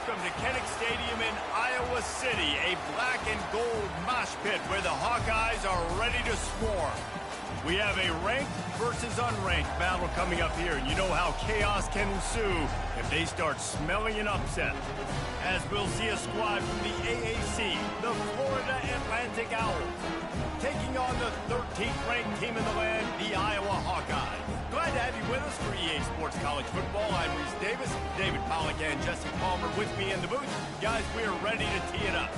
Welcome to Kinnick Stadium in Iowa City, a black and gold mosh pit where the Hawkeyes are ready to swarm. We have a ranked versus unranked battle coming up here, and you know how chaos can ensue if they start smelling an upset. As we'll see a squad from the AAC, the Florida Atlantic Owls, taking on the 13th ranked team in the land, the Iowa Hawkeyes. Glad to have you with us for EA Sports College Football. I'm Reese Davis, David Pollack and Jesse Palmer with me in the booth. Guys, we are ready to tee it up.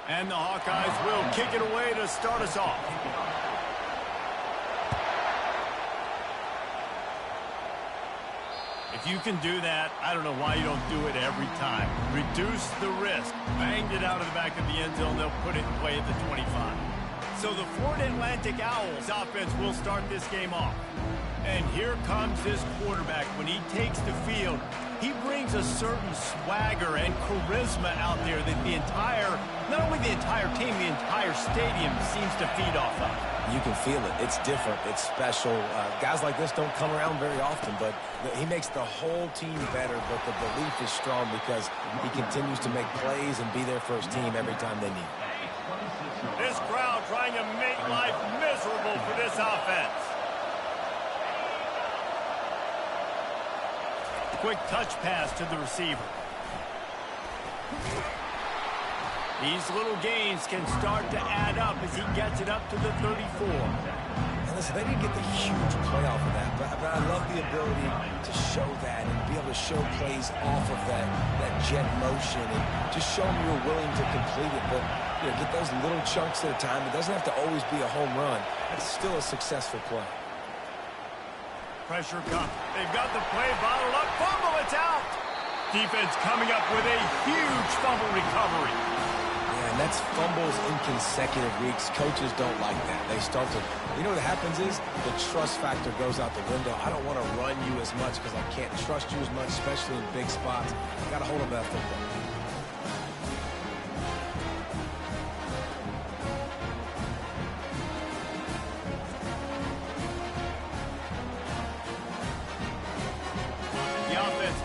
And the Hawkeyes will kick it away to start us off. If you can do that, I don't know why you don't do it every time. Reduce the risk. Banged it out of the back of the end zone. They'll put it in play at the 25. So the Florida Atlantic Owls offense will start this game off. And here comes this quarterback. When he takes the field, he brings a certain swagger and charisma out there that the entire, not only the entire team, the entire stadium seems to feed off of. You can feel it. It's different. It's special. Guys like this don't come around very often, but he makes the whole team better, but the belief is strong because he continues to make plays and be there for his team every time they need it. This crowd trying to make life miserable for this offense. Quick touch pass to the receiver. These little gains can start to add up as he gets it up to the 34. And listen, they didn't get the huge play off of that, but I love the ability to show that and be able to show plays off of that jet motion and just show them you're willing to complete it. But get those little chunks at a time. It doesn't have to always be a home run. It's still a successful play. Pressure comes. They've got the play bottled up. Fumble, it's out. Defense coming up with a huge fumble recovery. Yeah, and that's fumbles in consecutive weeks. Coaches don't like that. They start to, what happens is the trust factor goes out the window. I don't want to run you as much because I can't trust you as much, especially in big spots. I got to hold on to that football.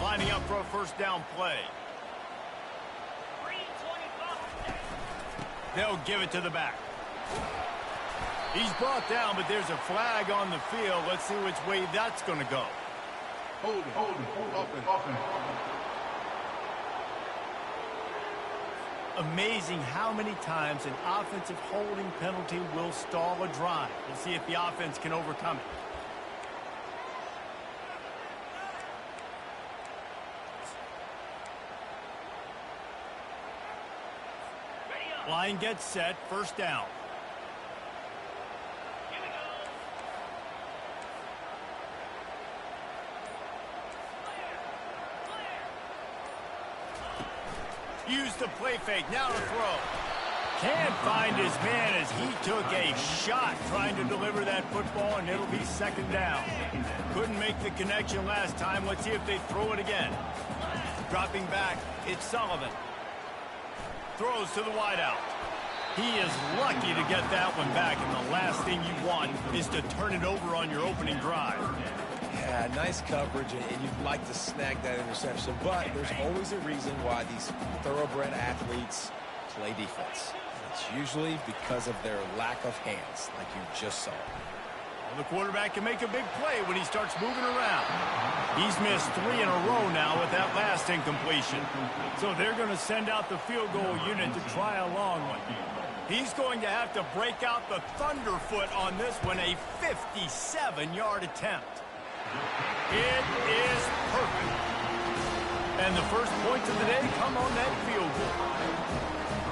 Lining up for a first down play. They'll give it to the back. He's brought down, but there's a flag on the field. Let's see which way that's going to go. Hold it. Amazing how many times an offensive holding penalty will stall a drive. We'll see if the offense can overcome it. Line gets set, first down. Use the play fake, now to throw. Can't find his man as he took a shot trying to deliver that football, and it'll be second down. Couldn't make the connection last time. Let's see if they throw it again. Dropping back, it's Sullivan. Throws to the wideout. He is lucky to get that one back, and the last thing you want is to turn it over on your opening drive. Yeah, nice coverage, and you'd like to snag that interception, but there's always a reason why these thoroughbred athletes play defense. It's usually because of their lack of hands, like you just saw. The quarterback can make a big play when he starts moving around. He's missed 3 in a row now with that last incompletion. So they're going to send out the field goal unit to try a long one. He's going to have to break out the thunderfoot on this one, a 57-yard attempt. It is perfect. And the first points of the day come on that field goal.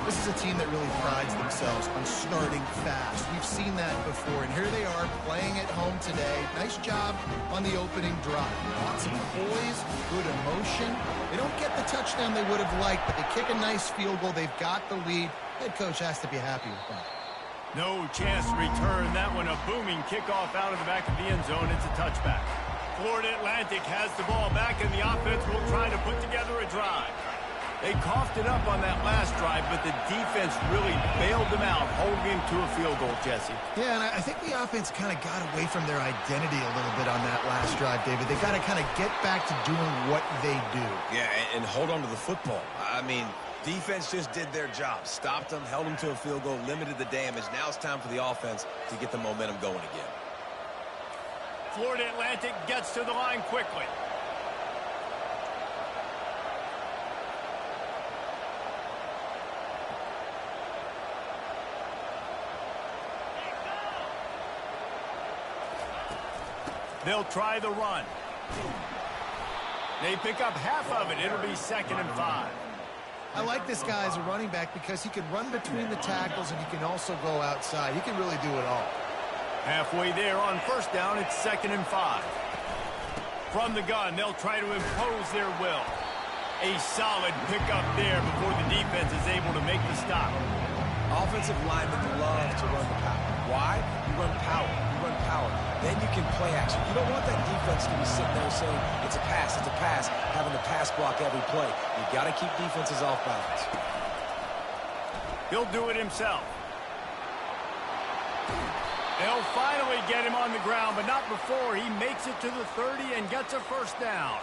This is a team that really prides themselves on starting fast. We've seen that before, and here they are playing at home today. Nice job on the opening drive. Lots of poise, good emotion. They don't get the touchdown they would have liked, but they kick a nice field goal. They've got the lead. Head coach has to be happy with that. No chance to return that one. A booming kickoff out of the back of the end zone. It's a touchback. Florida Atlantic has the ball back, and the offense will try to put together a drive. They coughed it up on that last drive, but the defense really bailed them out, holding him to a field goal, Jesse. Yeah, and I think the offense kind of got away from their identity a little bit on that last drive, David. They got to kind of get back to doing what they do. Yeah, and hold on to the football. I mean, defense just did their job. Stopped them, held them to a field goal, limited the damage. Now it's time for the offense to get the momentum going again. Florida Atlantic gets to the line quickly. They'll try the run. They pick up half of it. It'll be 2nd and 5. I like this guy as a running back because he can run between the tackles and he can also go outside. He can really do it all. Halfway there on 1st down, it's 2nd and 5. From the gun, they'll try to impose their will. A solid pickup there before the defense is able to make the stop. Offensive linemen love to run the power. Why? You run power. You run power. Then you can play action. You don't want that defense to be sitting there saying, it's a pass, having to pass block every play. You got to keep defenses off balance. He'll do it himself. They'll finally get him on the ground, but not before he makes it to the 30 and gets a 1st down.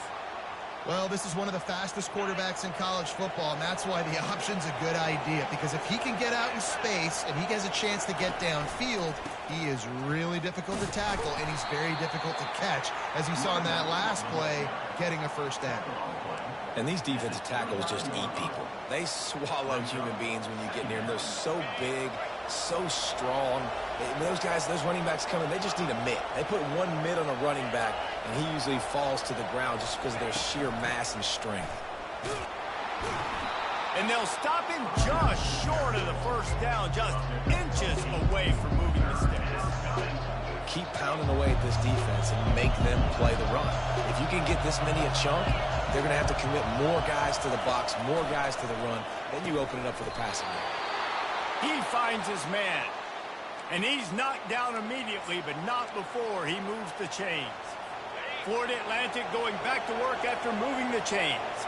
Well, this is one of the fastest quarterbacks in college football, and that's why the option's a good idea. Because if he can get out in space and he has a chance to get downfield, he is really difficult to tackle, and he's very difficult to catch, as we saw in that last play, getting a 1st down. And these defensive tackles just eat people. They swallow human beings when you get near them. They're so big, so strong. When those guys, those running backs come in, they just need a mitt. They put one mitt on a running back, and he usually falls to the ground just because of their sheer mass and strength. And they'll stop him just short of the 1st down, just inches away from moving the sticks. Keep pounding away at this defense and make them play the run. If you can get this many a chunk, they're going to have to commit more guys to the box, more guys to the run. Then you open it up for the passing game. He finds his man. And he's knocked down immediately, but not before he moves the chains. Florida Atlantic going back to work after moving the chains.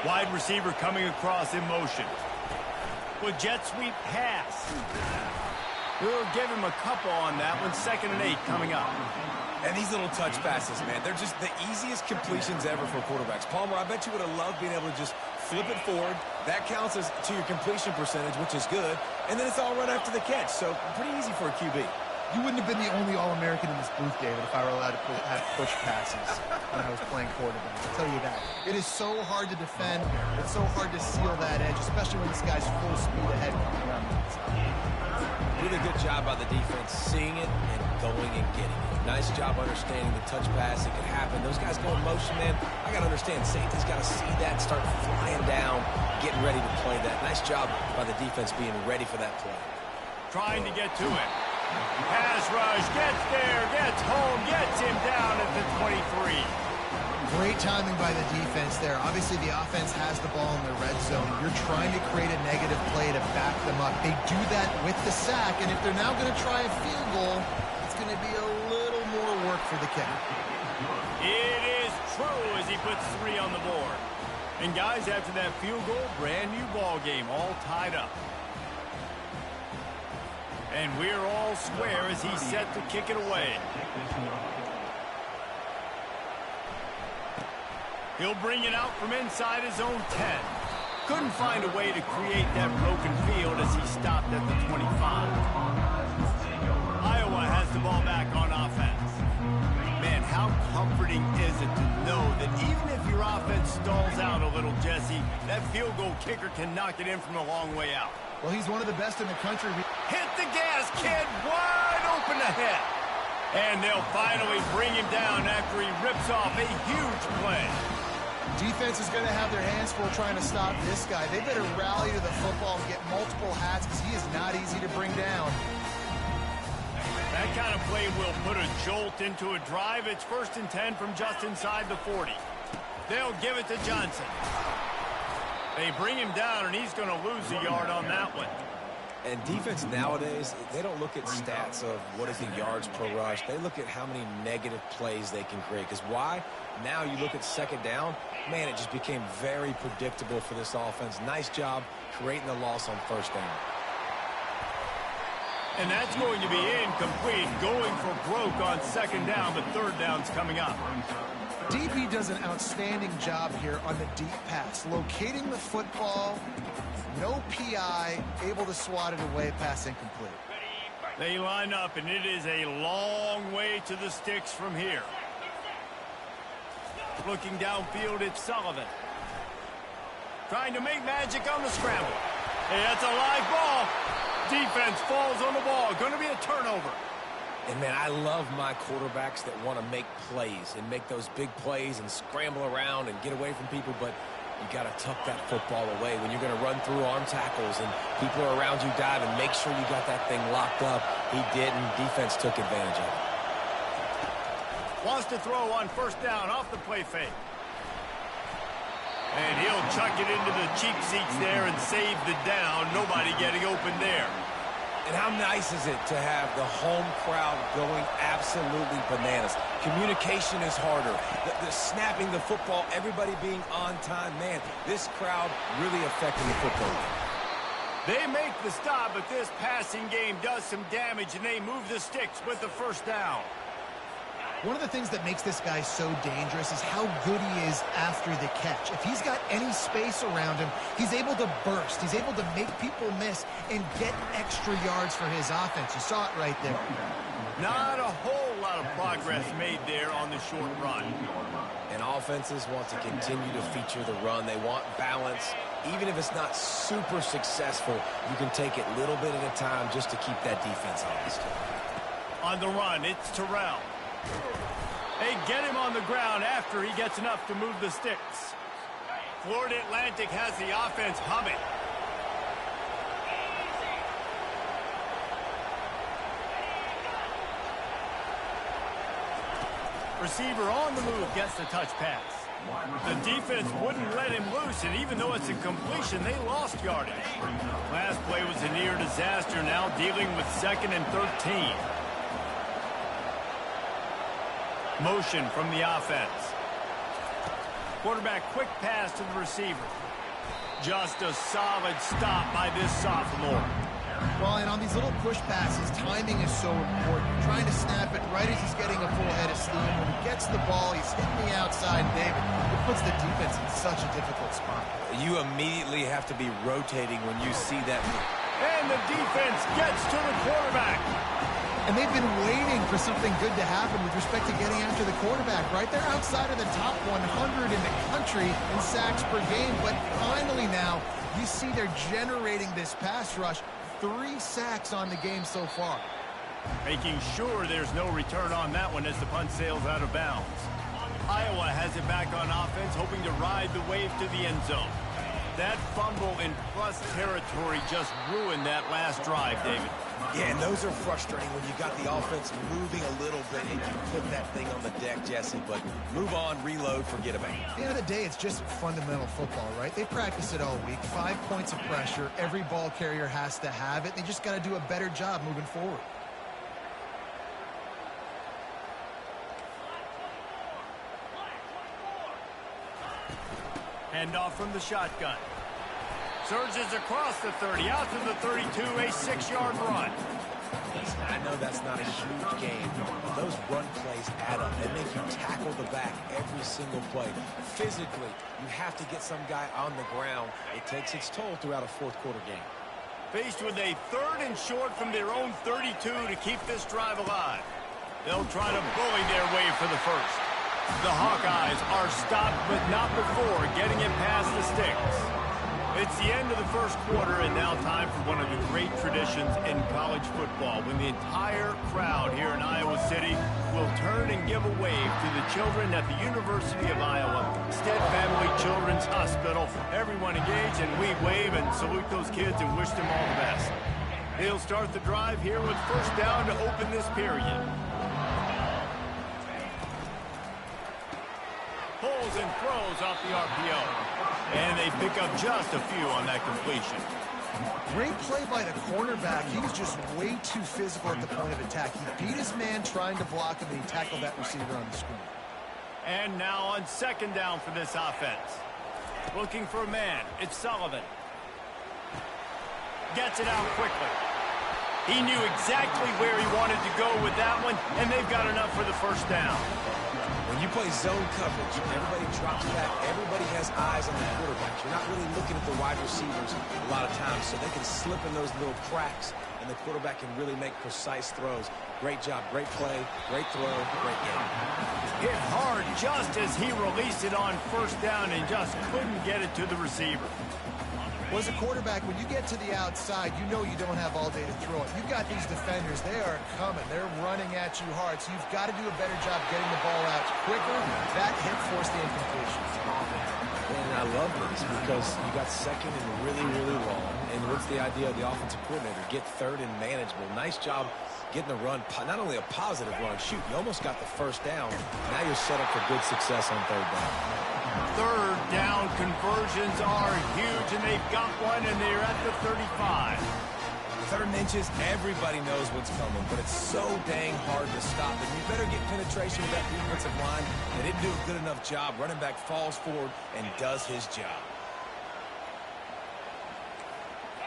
Wide receiver coming across in motion. With jet sweep pass. We'll give him a couple on that one. 2nd and 8 coming up. And these little touch passes, man, they're just the easiest completions ever for quarterbacks. Palmer, I bet you would have loved being able to just flip it forward. That counts as to your completion percentage, which is good. And then it's all right after the catch. So pretty easy for a QB. You wouldn't have been the only All-American in this booth, David, if I were allowed to have push passes when I was playing quarterback. I'll tell you that. It is so hard to defend. It's so hard to seal that edge, especially when this guy's full speed ahead coming around the outside. Really good job by the defense seeing it and going and getting it. Nice job understanding the touch pass. It could happen. Those guys go in motion, man. I got to understand. Safety's got to see that and start flying down, getting ready to play that. Nice job by the defense being ready for that play. Trying to get to it. Pass rush, gets there, gets home, gets him down at the 23. Great timing by the defense there. Obviously, the offense has the ball in the red zone. You're trying to create a negative play to back them up. They do that with the sack, and if they're now going to try a field goal, it's going to be a little more work for the kicker. It is true as he puts 3 on the board. And guys, after that field goal, brand new ball game, all tied up. And we're all square as he's set to kick it away. He'll bring it out from inside his own 10. Couldn't find a way to create that broken field as he stopped at the 25. Iowa has the ball back on offense. Man, how comforting is it to know that even if your offense stalls out a little, Jesse, that field goal kicker can knock it in from a long way out. Well, he's one of the best in the country. Hit the gas, kid, wide open ahead. And they'll finally bring him down after he rips off a huge play. Defense is going to have their hands full trying to stop this guy. They better rally to the football and get multiple hats because he is not easy to bring down. That kind of play will put a jolt into a drive. It's 1st and 10 from just inside the 40. They'll give it to Johnson. They bring him down, and he's going to lose a yard on that one. And defense nowadays, they don't look at stats of what is the yards per rush. They look at how many negative plays they can create. Because why? Now you look at second down, man, it just became very predictable for this offense. Nice job creating the loss on first down. And that's going to be incomplete, going for broke on second down, but third down's coming up. DB does an outstanding job here on the deep pass, locating the football, no PI, able to swat it away, pass incomplete. They line up, and it is a long way to the sticks from here. Looking downfield, it's Sullivan. Trying to make magic on the scramble. Hey, that's a live ball. Defense falls on the ball. Going to be a turnover. And, man, I love my quarterbacks that want to make plays and make those big plays and scramble around and get away from people, but you got to tuck that football away when you're going to run through arm tackles and people are around you diving. Make sure you got that thing locked up. He didn't. Defense took advantage of it. Wants to throw on first down off the play fake. And he'll chuck it into the cheap seats there and save the down. Nobody getting open there. And how nice is it to have the home crowd going absolutely bananas? Communication is harder. The snapping the football, everybody being on time. Man, this crowd really affecting the football. They make the stop, but this passing game does some damage, and they move the sticks with the first down. One of the things that makes this guy so dangerous is how good he is after the catch. If he's got any space around him, he's able to burst. He's able to make people miss and get extra yards for his offense. You saw it right there. Not a whole lot of progress made there on the short run. And offenses want to continue to feature the run. They want balance. Even if it's not super successful, you can take it little bit at a time just to keep that defense honest. On the run, it's Terrell. They get him on the ground after he gets enough to move the sticks. Florida Atlantic has the offense humming. Receiver on the move gets the touch pass. The defense wouldn't let him loose, and even though it's a completion, they lost yardage. Last play was a near disaster, now dealing with 2nd and 13. Motion from the offense. Quarterback quick pass to the receiver. Just a solid stop by this sophomore. Well, and on these little push passes, timing is so important. Trying to snap it right as he's getting a full head of steam. When he gets the ball, he's hitting the outside, David. It puts the defense in such a difficult spot. You immediately have to be rotating when you see that. And the defense gets to the quarterback. And they've been waiting for something good to happen with respect to getting after the quarterback, right? They're outside of the top 100 in the country in sacks per game. But finally now, you see they're generating this pass rush. 3 sacks on the game so far. Making sure there's no return on that one as the punt sails out of bounds. Iowa has it back on offense, hoping to ride the wave to the end zone. That fumble in plus territory just ruined that last drive, David. Yeah, and those are frustrating when you got the offense moving a little bit and you put that thing on the deck, Jesse. But move on, reload, forget about it. At the end of the day, it's just fundamental football, right? They practice it all week. 5 points of pressure. Every ball carrier has to have it. They just got to do a better job moving forward. Handoff from the shotgun. Surges across the 30, out to the 32, a 6-yard run. Listen, I know that's not a huge game, but those run plays add up. They make you tackle the back every single play. Physically, you have to get some guy on the ground. It takes its toll throughout a fourth-quarter game. Faced with a 3rd and short from their own 32 to keep this drive alive. They'll try to bully their way for the first. The Hawkeyes are stopped, but not before getting it past the sticks. It's the end of the first quarter, and now time for one of the great traditions in college football, when the entire crowd here in Iowa City will turn and give a wave to the children at the University of Iowa Stead Family Children's Hospital. Everyone engage, and we wave and salute those kids and wish them all the best. They'll start the drive here with first down to open this period. Pulls and throws off the RPO. And they pick up just a few on that completion. Great play by the cornerback. He was just way too physical at the point of attack. He beat his man trying to block him, and he tackled that receiver on the screen. And now on second down for this offense. Looking for a man. It's Sullivan. Gets it out quickly. He knew exactly where he wanted to go with that one, and they've got enough for the first down. When you play zone coverage, everybody drops back. Everybody has eyes on the quarterback. You're not really looking at the wide receivers a lot of times, so they can slip in those little cracks, and the quarterback can really make precise throws. Great job, great play, great throw, great game. Hit hard just as he released it on first down and just couldn't get it to the receiver. Well, as a quarterback, when you get to the outside, you know you don't have all day to throw it. You've got these defenders. They are coming. They're running at you hard, so you've got to do a better job getting the ball out quicker. That hit forced the incompletion. And I love this because you got second and really, really long. And what's the idea of the offensive coordinator? Get third and manageable. Nice job getting the run, not only a positive run, shoot, you almost got the first down. Now you're set up for good success on third down. Third down conversions are huge, and they've got one, and they're at the 35. Third and inches, everybody knows what's coming, but it's so dang hard to stop. And you better get penetration with that defensive line. They didn't do a good enough job. Running back falls forward and does his job.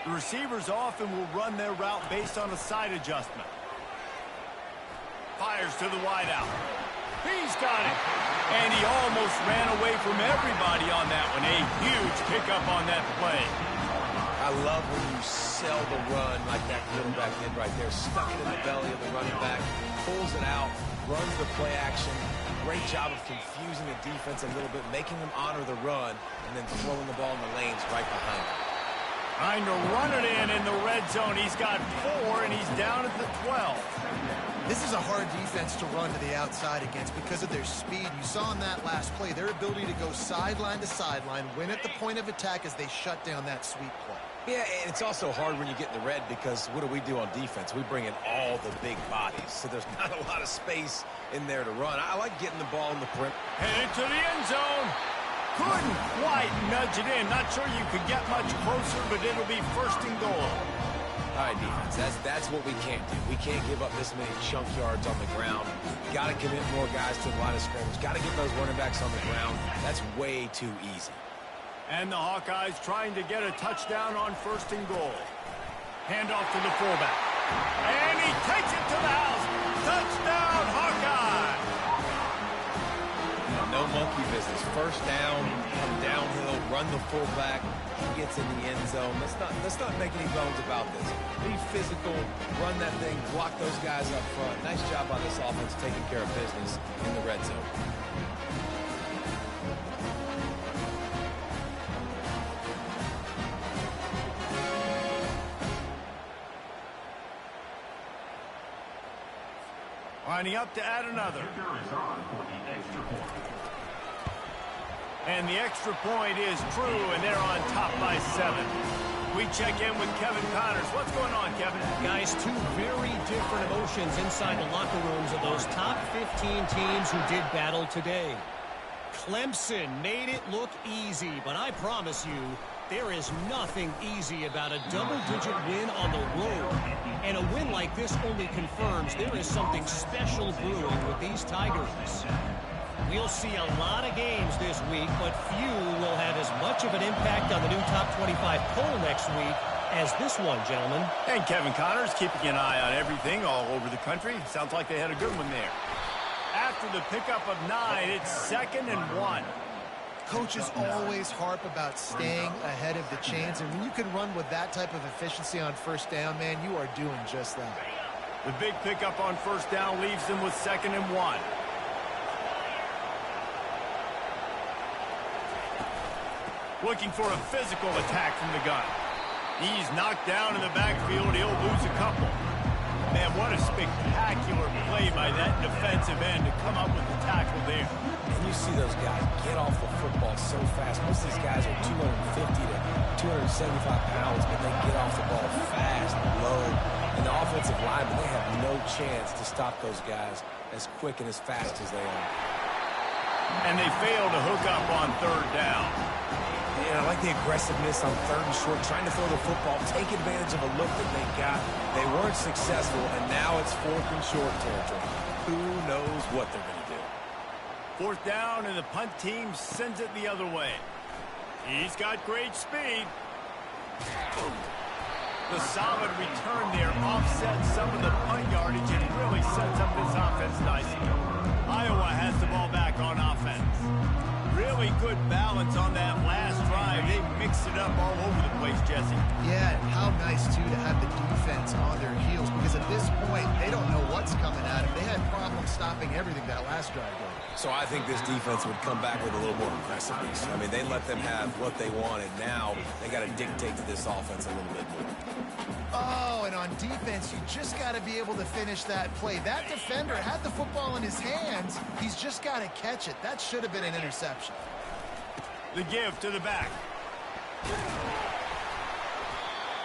The receivers often will run their route based on a side adjustment. Fires to the wideout. He's got it. And he almost ran away from everybody on that one. A huge pickup on that play. I love when you sell the run like that quarterback did right there. Stuck it in the belly of the running back, pulls it out, runs the play action. Great job of confusing the defense a little bit, making them honor the run, and then throwing the ball in the lanes right behind him. Trying to run it in the red zone. He's got 4, and he's down at the 12. This is a hard defense to run to the outside against because of their speed. You saw in that last play their ability to go sideline to sideline, win at the point of attack as they shut down that sweep play. Yeah, and it's also hard when you get in the red because what do on defense? We bring in all the big bodies, so there's not a lot of space in there to run. I like getting the ball in the perimeter. Headed to the end zone. Couldn't quite nudge it in. Not sure you could get much closer, but it'll be first and goal. All right, defense, that's what we can't do. We can't give up this many chunk yards on the ground. Got to commit more guys to the line of scrimmage. Got to get those running backs on the ground. That's way too easy. And the Hawkeyes trying to get a touchdown on first and goal. Handoff to the fullback. And he takes it to the house. Touchdown, Hawkeye! No monkey business. First down, come downhill, run the fullback. He gets in the end zone. Let's not make any bones about this. Be physical, run that thing, block those guys up front. Nice job by this offense taking care of business in the red zone. Lining up to add another. And the extra point is true, and they're on top by 7. We check in with Kevin Connors. What's going on, Kevin? Guys, 2 very different emotions inside the locker rooms of those top 15 teams who did battle today. Clemson made it look easy, but I promise you, there is nothing easy about a double-digit win on the road. And a win like this only confirms there is something special brewing with these Tigers. We'll see a lot of games this week, but few will have as much of an impact on the new top 25 poll next week as this one, gentlemen. And Kevin Connors keeping an eye on everything all over the country. Sounds like they had a good one there. After the pickup of 9, it's 2nd and 1. Coaches always harp about staying ahead of the chains, and when you can run with that type of efficiency on first down, man, you are doing just that. The big pickup on first down leaves them with 2nd and 1. Looking for a physical attack from the gun. He's knocked down in the backfield. He'll lose a couple. Man, what a spectacular play by that defensive end to come up with the tackle there. And you see those guys get off the football so fast. Most of these guys are 250 to 275 pounds, but they get off the ball fast, low. And the offensive linemen, they have no chance to stop those guys as quick and as fast as they are. And they fail to hook up on third down. Yeah, I like the aggressiveness on 3rd and short, trying to throw the football, take advantage of a look that they got. They weren't successful, and now it's 4th and short territory. Who knows what they're going to do? 4th down, and the punt team sends it the other way. He's got great speed. The solid return there offsets some of the punt yardage and really sets up this offense nicely. Iowa has the ball back on offense. Really good balance on that last drive. They mixed it up all over the place, Jesse. Yeah, and how nice, too, to have the defense on their heels, because at this point, they don't know what's coming at them. They had problems stopping everything that last drive did. So I think this defense would come back with a little more aggressiveness. I mean, they let them have what they wanted. Now they got to dictate to this offense a little bit more. Oh, and on defense, you just got to be able to finish that play. That defender had the football in his hands. He's just got to catch it. That should have been an interception. The give to the back.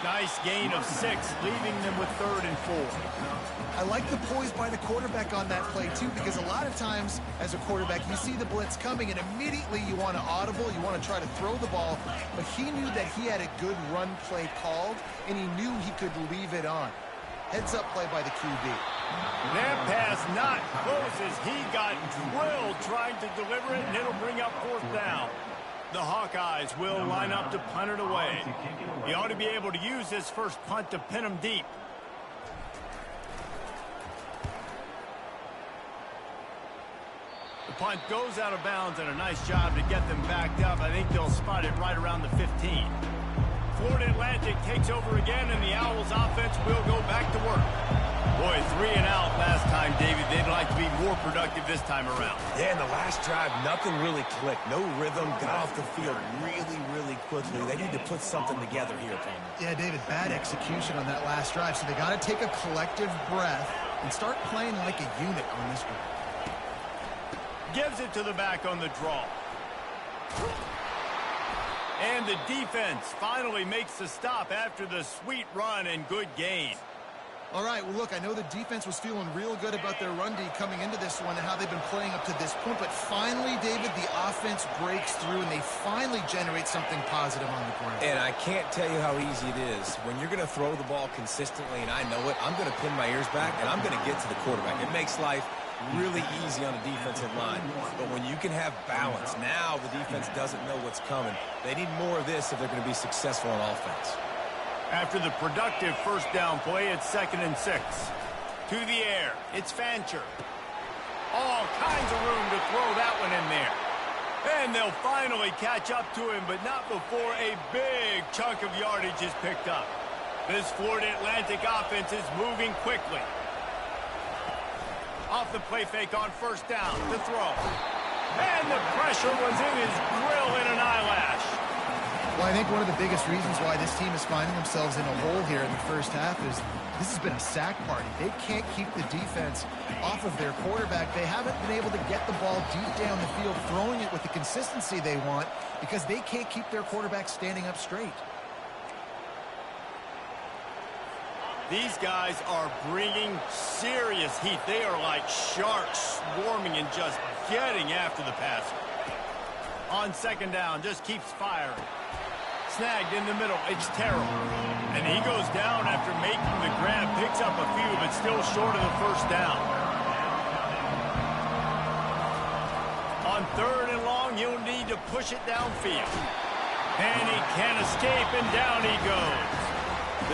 Nice gain of 6, leaving them with 3rd and 4. I like the poise by the quarterback on that play, too, because a lot of times as a quarterback, you see the blitz coming, and immediately you want to audible, you want to try to throw the ball, but he knew that he had a good run play called, and he knew he could leave it on. Heads up play by the QB. That pass not close as he got drilled trying to deliver it, and it'll bring up 4th down. The Hawkeyes will line up to punt it away. He ought to be able to use this first punt to pin him deep. The punt goes out of bounds, and a nice job to get them backed up. I think they'll spot it right around the 15. Florida Atlantic takes over again, and the Owls offense will go back to work. Boy, 3 and out last time, David. They'd like to be more productive this time around. Yeah, in the last drive, nothing really clicked. No rhythm, got off the field really, really quickly. They need to put something together here, Palmer. Yeah, David, bad execution on that last drive, so they got to take a collective breath and start playing like a unit on this drive. Gives it to the back on the draw. And the defense finally makes the stop after the sweet run and good gain. All right, well, look, I know the defense was feeling real good about their run D coming into this one and how they've been playing up to this point, but finally, David, the offense breaks through and they finally generate something positive on the ground. And I can't tell you how easy it is. When you're going to throw the ball consistently, and I know it, I'm going to pin my ears back, and I'm going to get to the quarterback. It makes life really easy on a defensive line. But when you can have balance, now the defense doesn't know what's coming. They need more of this if they're going to be successful on offense. After the productive first down play, it's 2nd and 6. To the air, it's Fancher. All kinds of room to throw that one in there. And they'll finally catch up to him, but not before a big chunk of yardage is picked up. This Florida Atlantic offense is moving quickly. Off the play fake on first down to throw. And the pressure was in his grill in an eyelash. Well, I think one of the biggest reasons why this team is finding themselves in a hole here in the first half is this has been a sack party. They can't keep the defense off of their quarterback. They haven't been able to get the ball deep down the field, throwing it with the consistency they want because they can't keep their quarterback standing up straight. These guys are bringing serious heat. They are like sharks swarming and just getting after the passer. On second down, just keeps firing. Snagged in the middle, it's Terrell. And he goes down after making the grab, picks up a few, but still short of the first down. On 3rd and long, he'll need to push it downfield. And he can't escape, and down he goes.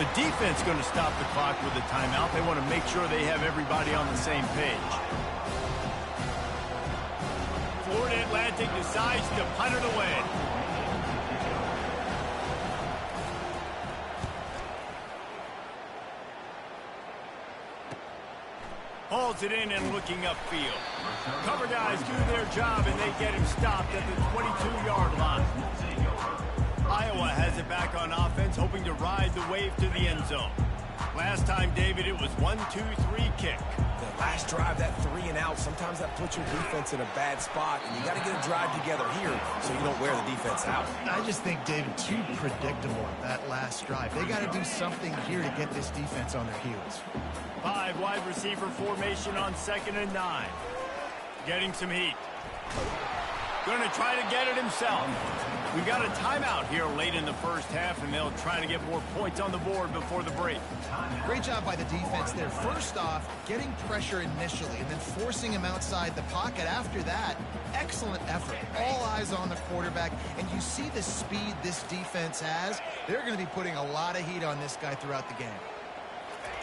The defense going to stop the clock with a timeout. They want to make sure they have everybody on the same page. Florida Atlantic decides to punt it away. Hauls it in and looking upfield. Cover guys do their job and they get him stopped at the 22-yard line. Iowa has it back on offense, hoping to ride the wave to the end zone. Last time, David, it was 1-2-3 kick. The last drive, that 3 and out, sometimes that puts your defense in a bad spot, and you got to get a drive together here so you don't wear the defense out. I just think, David, too predictable that last drive. They got to do something here to get this defense on their heels. 5 wide receiver formation on 2nd and 9. Getting some heat. Going to try to get it himself. We got a timeout here late in the first half, and they'll try to get more points on the board before the break. Great job by the defense there. First off, getting pressure initially and then forcing him outside the pocket after that. Excellent effort. All eyes on the quarterback, and you see the speed this defense has. They're going to be putting a lot of heat on this guy throughout the game.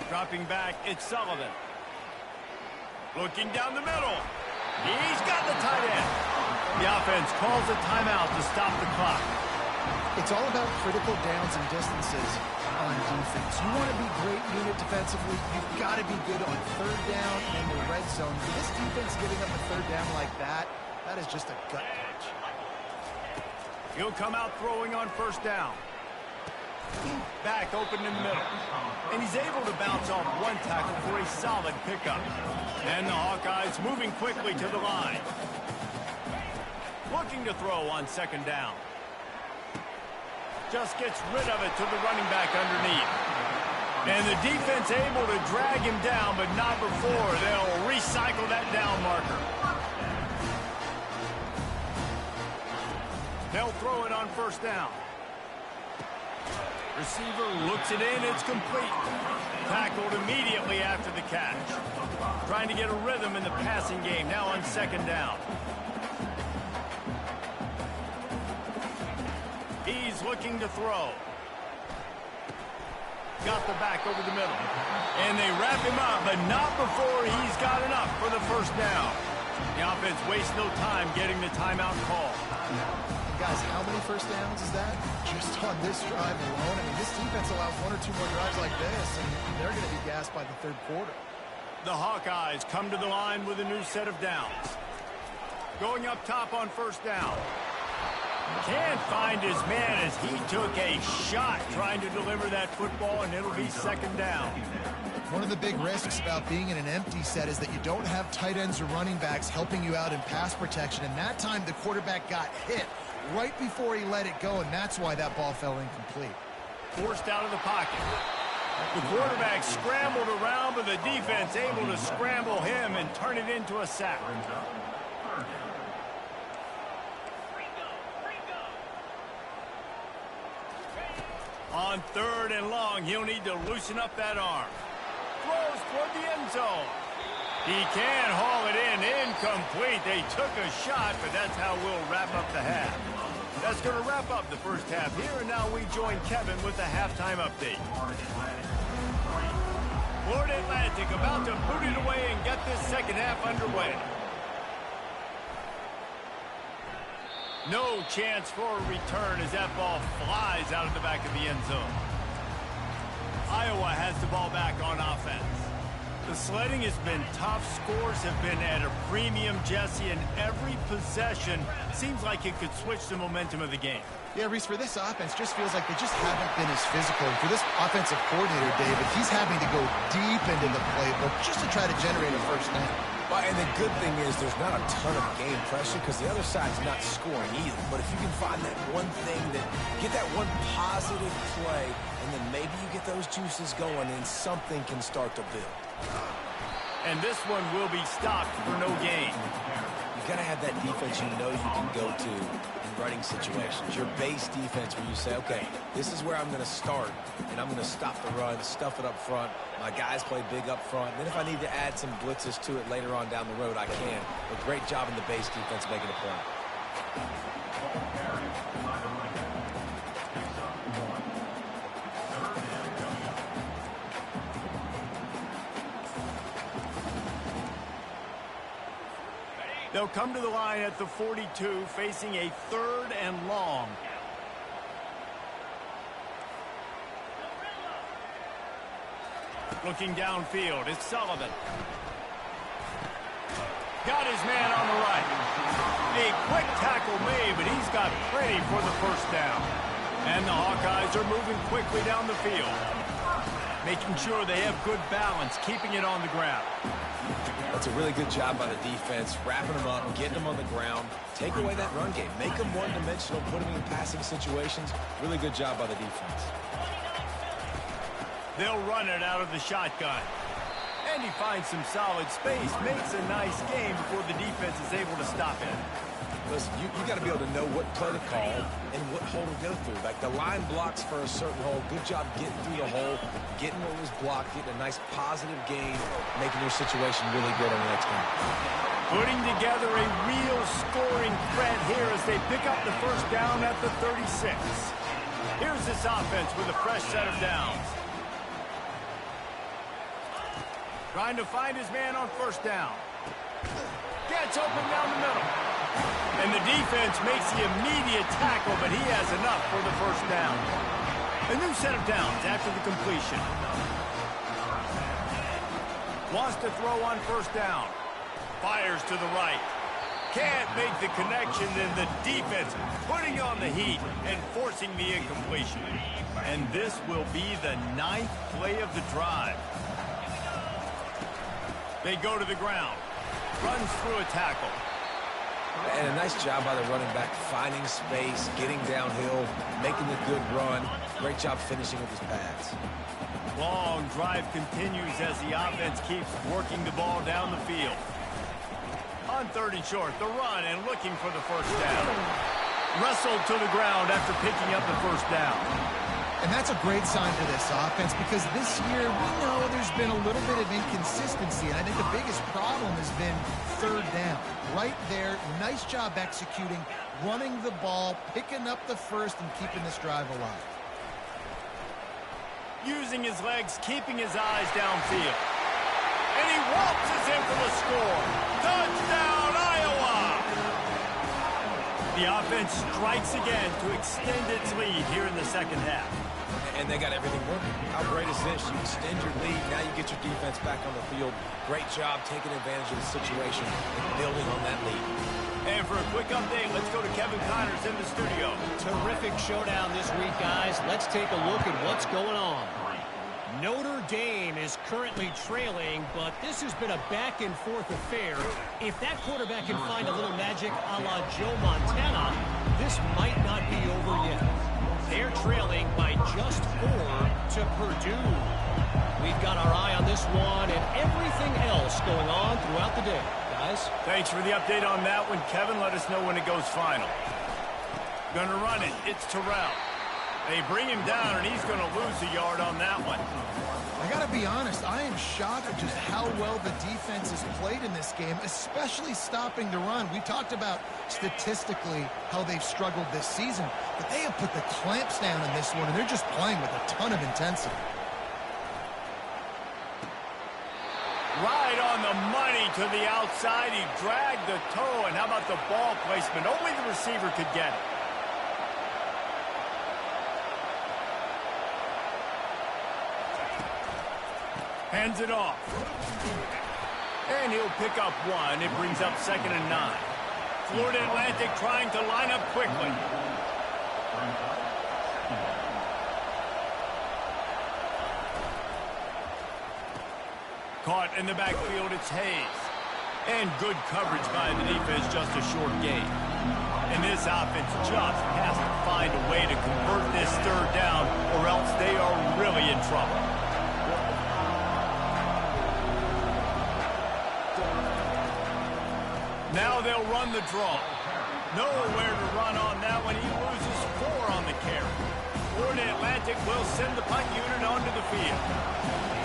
Dropping back, it's Sullivan. Looking down the middle. He's got the tight end. The offense calls a timeout to stop the clock. It's all about critical downs and distances on defense. You want to be great unit defensively. You've got to be good on third down and the red zone. For this defense giving up a third down like that, that is just a gut punch. He'll come out throwing on first down. Back open in the middle. And he's able to bounce off one tackle for a solid pickup. And the Hawkeyes moving quickly to the line. Looking to throw on second down. Just gets rid of it to the running back underneath. And the defense able to drag him down, but not before they'll recycle that down marker. They'll throw it on first down. Receiver looks it in, it's complete. Tackled immediately after the catch. Trying to get a rhythm in the passing game, now on second down. He's looking to throw. Got the back over the middle. And they wrap him up, but not before he's got enough for the first down. The offense wastes no time getting the timeout call. Guys, how many first downs is that? Just on this drive alone. I mean, this defense allows one or two more drives like this, and they're going to be gassed by the third quarter. The Hawkeyes come to the line with a new set of downs. Going up top on first down. Can't find his man as he took a shot trying to deliver that football, and it'll be second down. One of the big risks about being in an empty set is that you don't have tight ends or running backs helping you out in pass protection, and that time the quarterback got hit right before he let it go, and that's why that ball fell incomplete. Forced out of the pocket. The quarterback scrambled around, but the defense able to scramble him and turn it into a sack. On third and long, he'll need to loosen up that arm. Throws toward the end zone. He can haul it in. Incomplete. They took a shot, but that's how we'll wrap up the half. That's going to wrap up the first half here, and now we join Kevin with the halftime update. Florida Atlantic about to boot it away and get this second half underway. No chance for a return as that ball flies out of the back of the end zone. Iowa has the ball back on offense. The sledding has been tough. Scores have been at a premium, Jesse, and every possession seems like it could switch the momentum of the game. Yeah, Reese, for this offense, just feels like they just haven't been as physical. And for this offensive coordinator, David, he's having to go deep into the playbook just to try to generate a first down. Well, and the good thing is there's not a ton of game pressure because the other side's not scoring either. But if you can find that one thing, get that one positive play, and then maybe you get those juices going and something can start to build. And this one will be stopped for no gain. You've got to have that defense you know you can go to in running situations. Your base defense where you say, okay, this is where I'm going to start, and I'm going to stop the run, stuff it up front. My guys play big up front. And then if I need to add some blitzes to it later on down the road, I can. But great job in the base defense making a play. They'll come to the line at the 42, facing a third and long. Looking downfield, it's Sullivan. Got his man on the right. A quick tackle made, but he's got plenty for the first down. And the Hawkeyes are moving quickly down the field, making sure they have good balance, keeping it on the ground. That's a really good job by the defense, wrapping them up, getting them on the ground, take away that run game, make them one-dimensional, put them in passing situations. Really good job by the defense. They'll run it out of the shotgun. And he finds some solid space, makes a nice game before the defense is able to stop him. Listen, you got to be able to know what play to call and what hole to go through. Like the line blocks for a certain hole. Good job getting through the hole, getting what was blocked, getting a nice positive gain, making your situation really good on the next game. Putting together a real scoring threat here as they pick up the first down at the 36. Here's this offense with a fresh set of downs. Trying to find his man on first down. Gets open down the middle. And the defense makes the immediate tackle, but he has enough for the first down. A new set of downs after the completion. Wants to throw on first down. Fires to the right. Can't make the connection, then the defense putting on the heat and forcing the incompletion. And this will be the 9th play of the drive. They go to the ground. Runs through a tackle. And a nice job by the running back, finding space, getting downhill, making a good run. Great job finishing with his pads. Long drive continues as the offense keeps working the ball down the field. On 3rd and short, the run and looking for the first down. Wrestled to the ground after picking up the first down. And that's a great sign for this offense because this year we know there's been a little bit of inconsistency, and I think the biggest problem has been 3rd down. Right there, nice job executing, running the ball, picking up the first, and keeping this drive alive. Using his legs, keeping his eyes downfield. And he waltzes in for the score. Touchdown, Iowa! The offense strikes again to extend its lead here in the second half. And they got everything working. How great is this? You extend your lead, now you get your defense back on the field. Great job taking advantage of the situation and building on that lead. And for a quick update, let's go to Kevin Connors in the studio. Terrific showdown this week, guys. Let's take a look at what's going on. Notre Dame is currently trailing, but this has been a back-and-forth affair. If that quarterback can find a little magic a la Joe Montana, this might not be over yet. They're trailing by just 4 to Purdue. We've got our eye on this one and everything else going on throughout the day, guys. Thanks for the update on that one, Kevin. Let us know when it goes final. Gonna run it. It's Terrell. They bring him down, and he's going to lose a yard on that one. I got to be honest, I am shocked at just how well the defense has played in this game, especially stopping the run. We talked about statistically how they've struggled this season, but they have put the clamps down in this one, and they're just playing with a ton of intensity. Right on the money to the outside. He dragged the toe, and how about the ball placement? Only the receiver could get it. Hands it off. And he'll pick up 1. It brings up 2nd and 9. Florida Atlantic trying to line up quickly. Caught in the backfield, it's Hayes. And good coverage by the defense, just a short gain. And this offense just has to find a way to convert this 3rd down, or else they are really in trouble. Now they'll run the draw. Nowhere to run on that one. He loses 4 on the carry. Florida Atlantic will send the punt unit onto the field.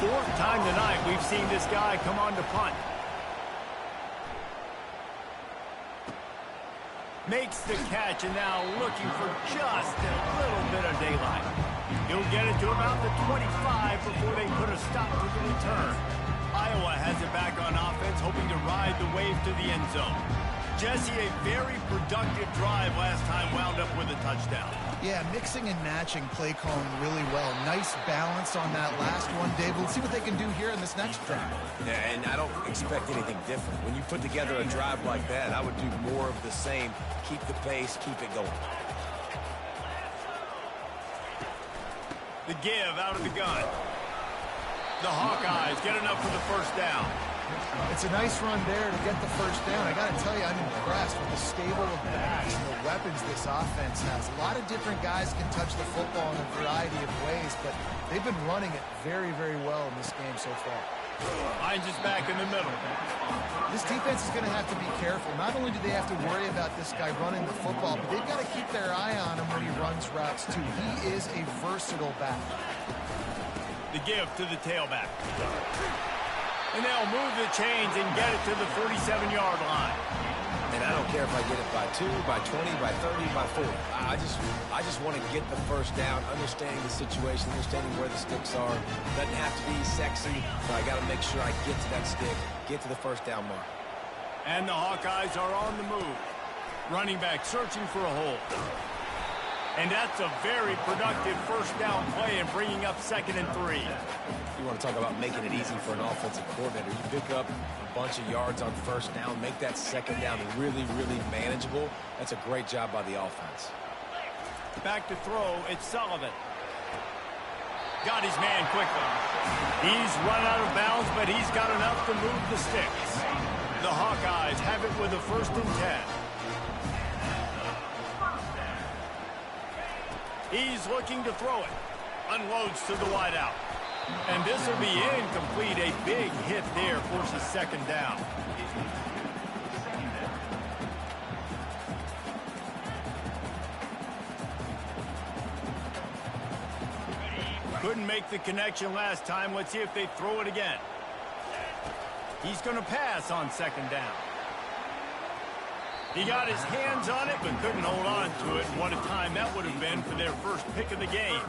4th time tonight we've seen this guy come on to punt. Makes the catch, and now looking for just a little bit of daylight. He'll get it to about the 25 before they put a stop to the return. Iowa has it back on offense, hoping to ride the wave to the end zone. Jesse, a very productive drive last time, wound up with a touchdown. Yeah, mixing and matching play calling really well. Nice balance on that last one, Dave. Let's see what they can do here in this next drive. Yeah, and I don't expect anything different. When you put together a drive like that, I would do more of the same. Keep the pace, keep it going. The give out of the gun. The Hawkeyes get enough for the first down. It's a nice run there to get the first down. I got to tell you, I'm impressed with the stable of backs and the weapons this offense has. A lot of different guys can touch the football in a variety of ways, but they've been running it very, very well in this game so far. Finds his back in the middle. This defense is going to have to be careful. Not only do they have to worry about this guy running the football, but they've got to keep their eye on him when he runs routes, too. He is a versatile back. The give to the tailback. And they'll move the chains and get it to the 47-yard line. And I don't care if I get it by 2, by 20, by 30, by 40. I just want to get the first down, understanding the situation, understanding where the sticks are. Doesn't have to be sexy, but I got to make sure I get to that stick, get to the first down mark. And the Hawkeyes are on the move. Running back searching for a hole. And that's a very productive first down play and bringing up 2nd and 3. You want to talk about making it easy for an offensive coordinator. You pick up a bunch of yards on first down, make that second down really, really manageable. That's a great job by the offense. Back to throw, it's Sullivan. Got his man quickly. He's run out of bounds, but he's got enough to move the sticks. The Hawkeyes have it with a 1st and 10. He's looking to throw it. Unloads to the wideout. And this will be incomplete. A big hit there forces 2nd down. Couldn't make the connection last time. Let's see if they throw it again. He's going to pass on 2nd down. He got his hands on it, but couldn't hold on to it. What a time that would have been for their first pick of the game.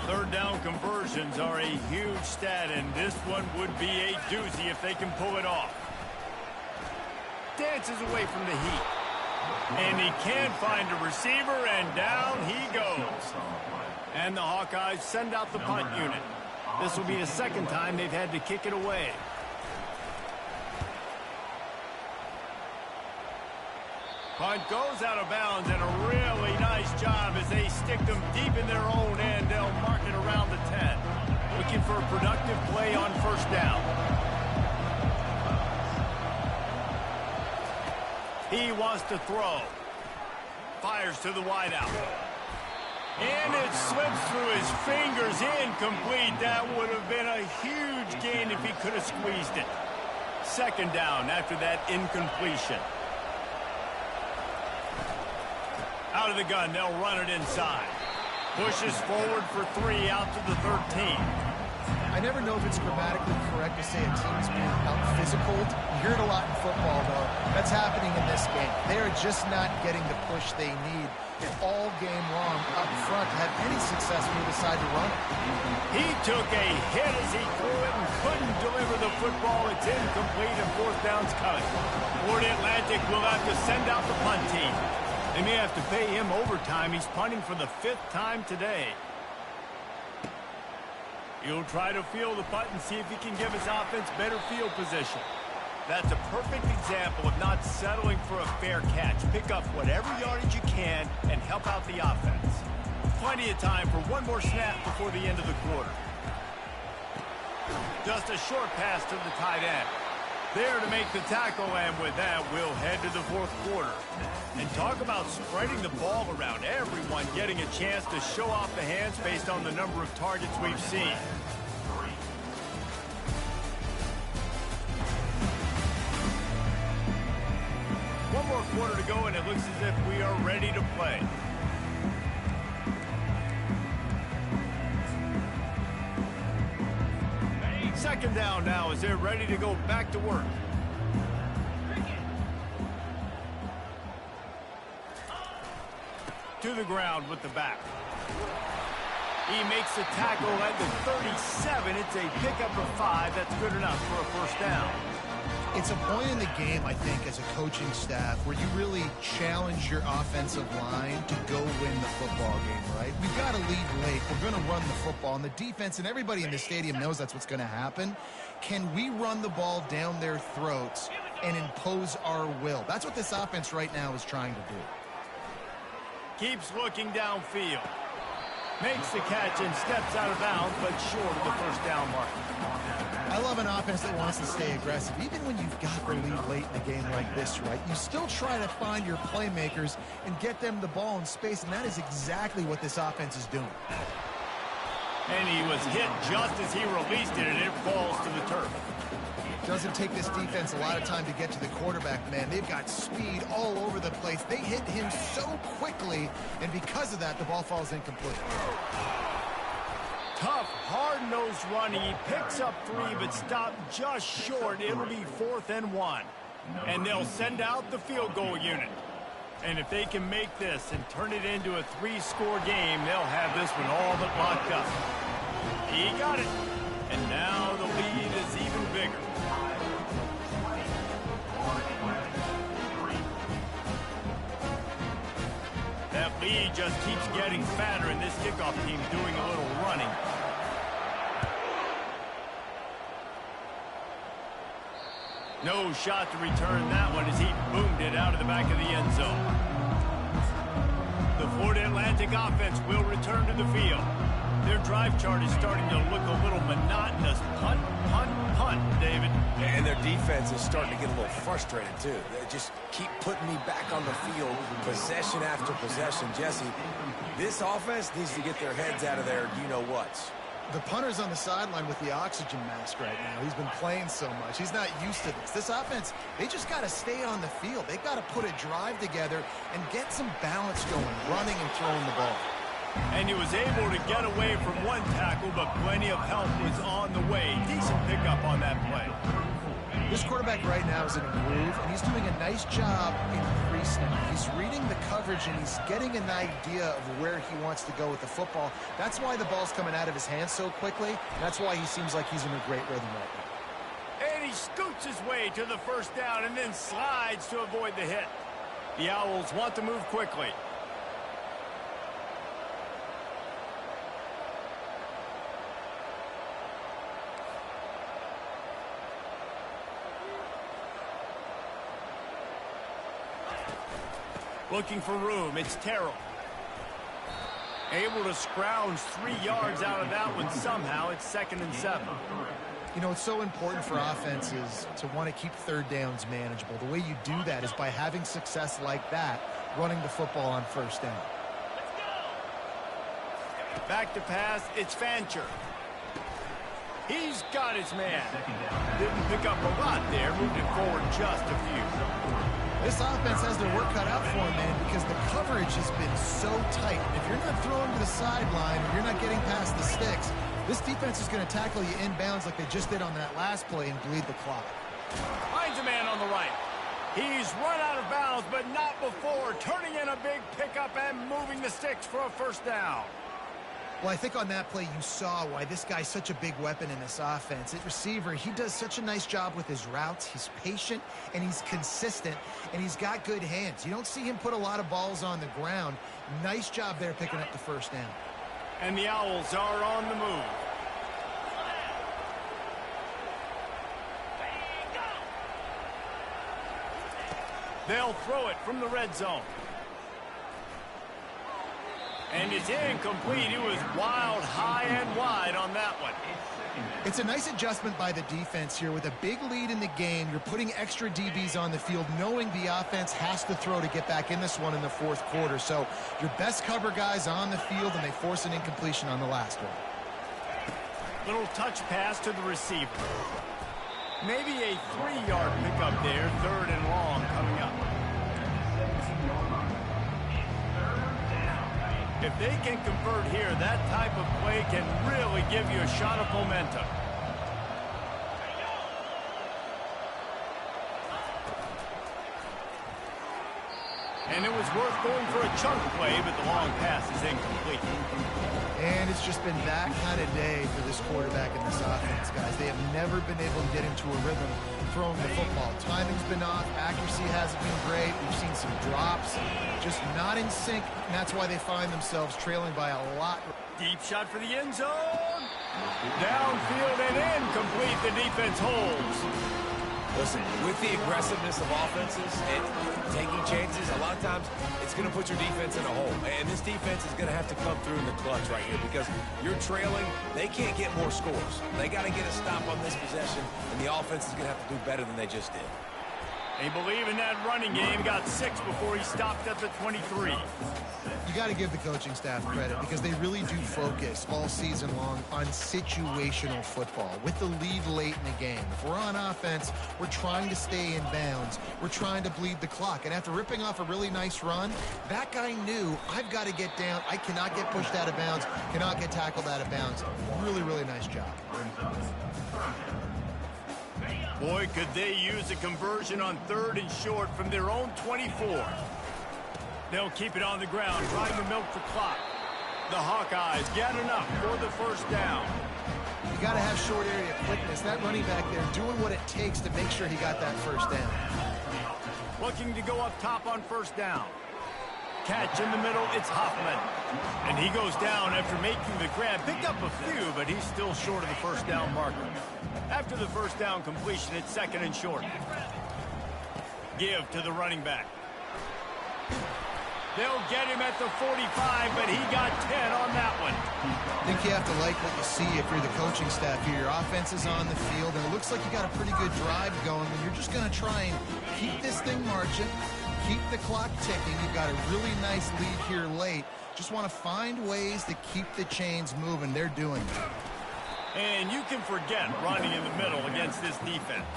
3rd down conversions are a huge stat, and this one would be a doozy if they can pull it off. Dances away from the heat. And he can't find a receiver, and down he goes. And the Hawkeyes send out the punt unit. This will be the 2nd time they've had to kick it away. Punt goes out of bounds, and a really nice job as they stick them deep in their own end. They'll mark it around the 10. Looking for a productive play on 1st down. He wants to throw. Fires to the wideout. And it slips through his fingers, incomplete. That would have been a huge gain if he could have squeezed it. 2nd down after that incompletion. Out of the gun, they'll run it inside. Pushes forward for 3 out to the 13. I never know if it's grammatically correct to say a team's being out-physicaled. You hear it a lot in football, though. That's happening in this game. They are just not getting the push they need all game long up front to have any success when they decide to run it. He took a hit as he threw it and couldn't deliver the football. It's incomplete and 4th down's coming. Florida Atlantic will have to send out the punt team. They may have to pay him overtime. He's punting for the 5th time today. He'll try to field the punt and see if he can give his offense better field position. That's a perfect example of not settling for a fair catch. Pick up whatever yardage you can and help out the offense. Plenty of time for one more snap before the end of the quarter. Just a short pass to the tight end. There to make the tackle, and with that, we'll head to the 4th quarter. And talk about spreading the ball around. Everyone getting a chance to show off the hands based on the number of targets we've seen. One more quarter to go, and it looks as if we are ready to play. Second down now as they're ready to go back to work. To the ground with the back. He makes the tackle at the 37. It's a pickup of 5. That's good enough for a 1st down. It's a point in the game, I think, as a coaching staff where you really challenge your offensive line to go win the football game, right? We've got to lead late. We're going to run the football. And the defense and everybody in the stadium knows that's what's going to happen. Can we run the ball down their throats and impose our will? That's what this offense right now is trying to do. Keeps looking downfield. Makes the catch and steps out of bounds, but short of the 1st down mark. I love an offense that wants to stay aggressive. Even when you've got the lead late in a game like this, right, you still try to find your playmakers and get them the ball in space, and that is exactly what this offense is doing. And he was hit just as he released it, and it falls to the turf. Doesn't take this defense a lot of time to get to the quarterback, man. They've got speed all over the place. They hit him so quickly, and because of that, the ball falls incomplete. Tough, hard-nosed running. He picks up 3, but stopped just short. It'll be 4th and 1. And they'll send out the field goal unit. And if they can make this and turn it into a 3-score game, they'll have this one all but locked up. He got it. And now the lead is even bigger. That lead just keeps getting fatter, and this kickoff team doing a little running. No shot to return that one as he boomed it out of the back of the end zone. The Florida Atlantic offense will return to the field. Their drive chart is starting to look a little monotonous. Punt, punt, punt, David. And their defense is starting to get a little frustrated, too. They just keep putting me back on the field, possession after possession. Jesse, this offense needs to get their heads out of their you-know-whats. The punter's on the sideline with the oxygen mask right now. He's been playing so much. He's not used to this. This offense, they just got to stay on the field. They've got to put a drive together and get some balance going, running and throwing the ball. And he was able to get away from one tackle, but plenty of help was on the way. Decent pickup on that play. This quarterback right now is in a groove, and he's doing a nice job in pre-snap. He's reading the coverage, and he's getting an idea of where he wants to go with the football. That's why the ball's coming out of his hands so quickly. And that's why he seems like he's in a great rhythm right now. And he scoots his way to the first down and then slides to avoid the hit. The Owls want to move quickly. Looking for room, it's Terrell. Able to scrounge 3 yards out of that one somehow. It's 2nd and 7. You know, it's so important for offenses to want to keep third downs manageable. The way you do that is by having success like that, running the football on first down. Back to pass, it's Fancher. He's got his man. Didn't pick up a lot there, moved it forward just a few. This offense has their work cut out for them, man, because the coverage has been so tight. And if you're not throwing to the sideline or you're not getting past the sticks, this defense is going to tackle you inbounds like they just did on that last play and bleed the clock. Finds a man on the right. He's run out of bounds, but not before turning in a big pickup and moving the sticks for a first down. Well, I think on that play you saw why this guy's such a big weapon in this offense. At receiver, he does such a nice job with his routes. He's patient, and he's consistent, and he's got good hands. You don't see him put a lot of balls on the ground. Nice job there picking up the first down. And the Owls are on the move. They'll throw it from the red zone. And it's incomplete. He was wild, high and wide on that one. It's a nice adjustment by the defense here. With a big lead in the game, you're putting extra DBs on the field, knowing the offense has to throw to get back in this one in the fourth quarter. So your best cover guys on the field, and they force an incompletion on the last one. Little touch pass to the receiver. Maybe a 3-yard pickup there, 3rd and long coming up. If they can convert here, that type of play can really give you a shot of momentum. And it was worth going for a chunk play, but the long pass is incomplete. And it's just been that kind of day for this quarterback and this offense, guys. They have never been able to get into a rhythm throwing the football. Timing's been off. Accuracy hasn't been great. We've seen some drops. Just not in sync, and that's why they find themselves trailing by a lot. Deep shot for the end zone. Downfield and incomplete. The defense holds. Listen, with the aggressiveness of offenses and taking chances, a lot of times it's going to put your defense in a hole. And this defense is going to have to come through in the clutch right here because you're trailing. They can't get more scores. They got to get a stop on this possession, and the offense is going to have to do better than they just did. They believe in that running game. Got 6 before he stopped at the 23. You got to give the coaching staff credit because they really do focus all season long on situational football. With the lead late in the game, if we're on offense, we're trying to stay in bounds. We're trying to bleed the clock. And after ripping off a really nice run, that guy knew, I've got to get down. I cannot get pushed out of bounds, cannot get tackled out of bounds. Really, really nice job. Boy, could they use a conversion on 3rd and short from their own 24. They'll keep it on the ground, trying to milk the clock. The Hawkeyes get enough for the first down. You got to have short area quickness. That running back there doing what it takes to make sure he got that first down. Looking to go up top on first down. Catch in the middle, it's Hoffman. And he goes down after making the grab. Picked up a few, but he's still short of the first down marker. After the first down completion, it's 2nd and short. Give to the running back. They'll get him at the 45, but he got 10 on that one. I think you have to like what you see if you're the coaching staff here. Your offense is on the field, and it looks like you got a pretty good drive going, and you're just going to try and keep this thing marching, keep the clock ticking. You've got a really nice lead here late. Just want to find ways to keep the chains moving. They're doing it. And you can forget running in the middle against this defense.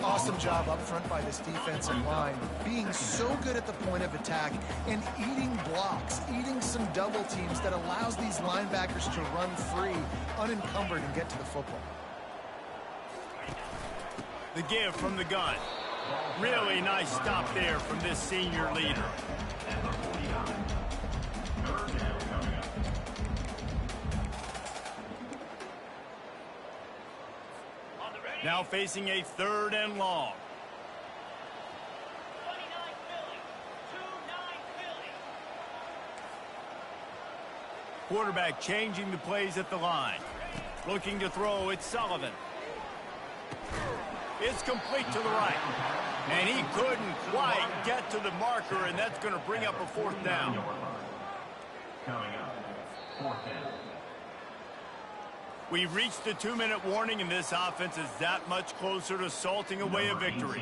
Awesome job up front by this defensive line. Being so good at the point of attack and eating blocks, eating some double teams that allows these linebackers to run free, unencumbered, and get to the football. The give from the gun. Really nice stop there from this senior leader. Now facing a 3rd and long. Quarterback changing the plays at the line. Looking to throw, it's Sullivan. It's complete to the right. And he couldn't quite get to the marker, and that's going to bring up a 4th down. Coming up, 4th down. We've reached the 2-minute warning, and this offense is that much closer to salting away a victory.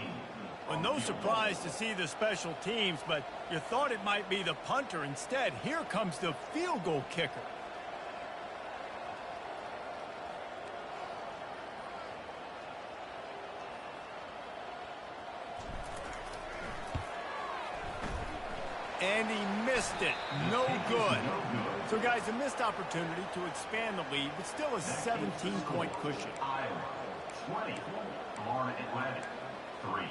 Well, no surprise to see the special teams, but you thought it might be the punter. Instead, here comes the field goal kicker. And he missed it. No good. So, guys, a missed opportunity to expand the lead, but still a 17-point cushion. Iowa, 20. Florida Atlantic, 3.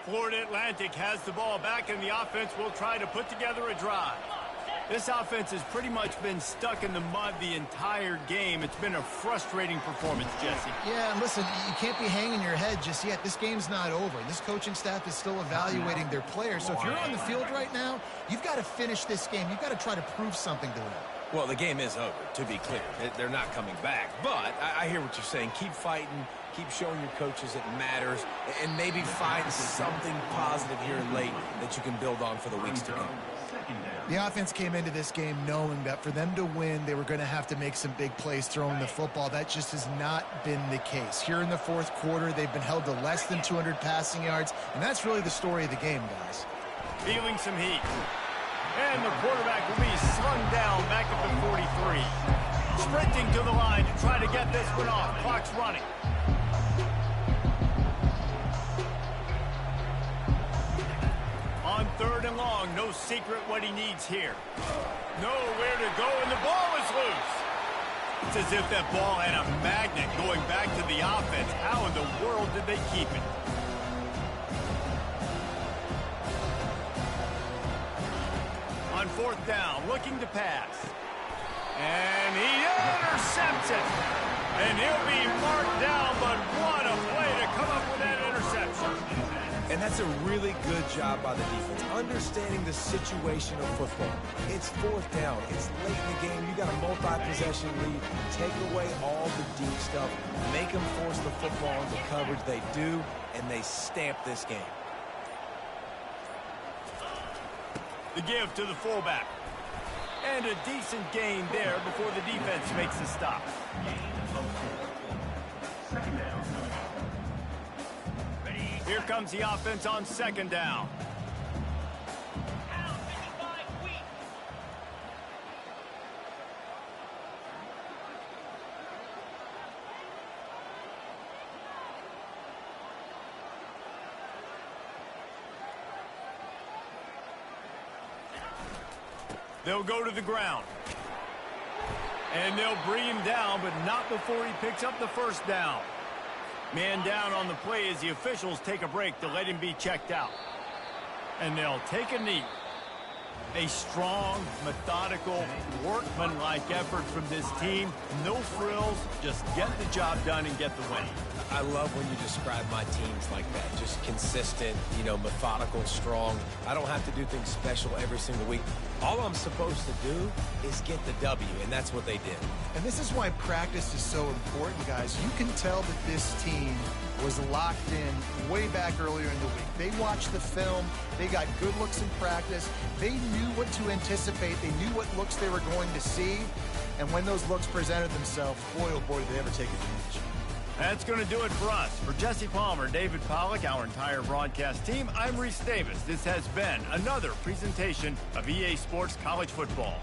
Florida Atlantic has the ball back, and the offense will try to put together a drive. This offense has pretty much been stuck in the mud the entire game. It's been a frustrating performance, Jesse. Yeah, and listen, you can't be hanging your head just yet. This game's not over. This coaching staff is still evaluating their players. So if you're on the field right now, you've got to finish this game. You've got to try to prove something to them. Well, the game is over, to be clear. They're not coming back. But I hear what you're saying. Keep fighting. Keep showing your coaches it matters. And maybe find something positive here late that you can build on for the weeks to come. The offense came into this game knowing that for them to win, they were going to have to make some big plays throwing the football. That just has not been the case. Here in the 4th quarter, they've been held to less than 200 passing yards, and that's really the story of the game, guys. Feeling some heat. And the quarterback will be slung down back at the 43. Sprinting to the line to try to get this one off. Clock's running. On 3rd and long, no secret what he needs here. Nowhere to go, and the ball is loose. It's as if that ball had a magnet going back to the offense. How in the world did they keep it? On 4th down, looking to pass. And he intercepts it. And he'll be marked down, but what a play to come up with that interception. And that's a really good job by the defense, understanding the situation of football. It's 4th down. It's late in the game. You got a multi-possession lead. Take away all the deep stuff. Make them force the football into coverage. They do, and they stamp this game. The give to the fullback. And a decent gain there before the defense makes the stop. Here comes the offense on second down. They'll go to the ground. And they'll bring him down, but not before he picks up the first down. Man down on the play as the officials take a break to let him be checked out. And they'll take a knee. A strong, methodical, workmanlike effort from this team. No frills, just get the job done and get the win. I love when you describe my teams like that. Just consistent, you know, methodical, strong. I don't have to do things special every single week. All I'm supposed to do is get the W, and that's what they did. And this is why practice is so important, guys. You can tell that this team was locked in way back earlier in the week. They watched the film. They got good looks in practice. They knew what to anticipate. They knew what looks they were going to see. And when those looks presented themselves, boy, oh boy, did they ever take advantage. That's going to do it for us. For Jesse Palmer, David Pollack, our entire broadcast team, I'm Reese Davis. This has been another presentation of EA Sports College Football.